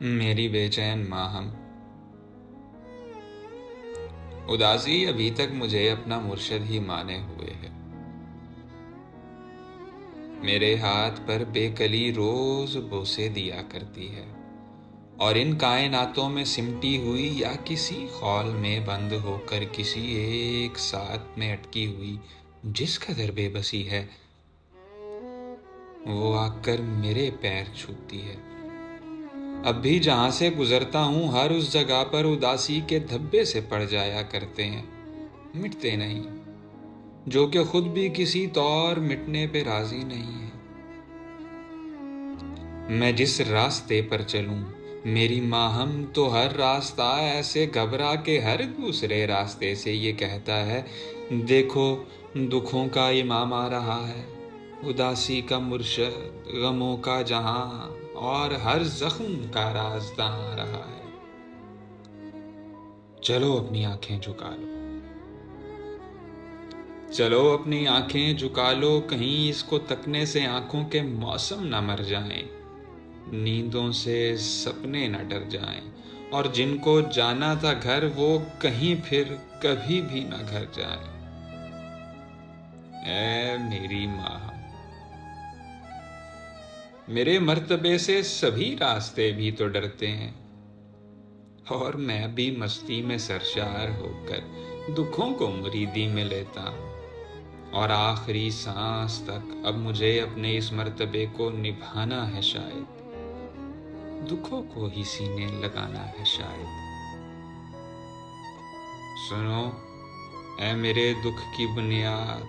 میری بے چین ماہم، اداسی ابھی تک مجھے اپنا مرشد ہی مانے ہوئے ہے۔ میرے ہاتھ پر بے کلی روز بوسے دیا کرتی ہے، اور ان کائناتوں میں سمٹی ہوئی یا کسی خول میں بند ہو کر کسی ایک ساتھ میں اٹکی ہوئی جس قدر بے بسی ہے، وہ آ کر میرے پیر چھوتی ہے۔ اب بھی جہاں سے گزرتا ہوں ہر اس جگہ پر اداسی کے دھبے سے پڑ جایا کرتے ہیں، مٹتے نہیں، جو کہ خود بھی کسی طور مٹنے پہ راضی نہیں ہے۔ میں جس راستے پر چلوں میری ماہم تو ہر راستہ ایسے گھبرا کے ہر دوسرے راستے سے یہ کہتا ہے، دیکھو دکھوں کا امام آ رہا ہے، اداسی کا مرشد، غموں کا جہاں، اور ہر زخم کا رازداں آ رہا ہے۔ چلو اپنی آنکھیں جھکا لو، چلو اپنی آنکھیں جھکا لو، کہیں اس کو تکنے سے آنکھوں کے موسم نہ مر جائیں، نیندوں سے سپنے نہ ڈر جائیں، اور جن کو جانا تھا گھر وہ کہیں پھر کبھی بھی نہ گھر جائیں۔ اے میری ماں، میرے مرتبے سے سبھی راستے بھی تو ڈرتے ہیں، اور میں بھی مستی میں سرشار ہو کر دکھوں کو مریدی میں لیتا ہوں، اور آخری سانس تک اب مجھے اپنے اس مرتبے کو نبھانا ہے، شاید دکھوں کو ہی سینے لگانا ہے شاید۔ سنو اے میرے دکھ کی بنیاد،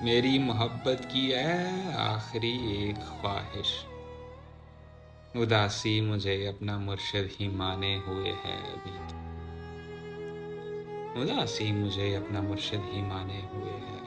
میری محبت کی اے آخری ایک خواہش، اداسی مجھے اپنا مرشد ہی مانے ہوئے ہے ابھی تک، اداسی مجھے اپنا مرشد ہی مانے ہوئے ہے۔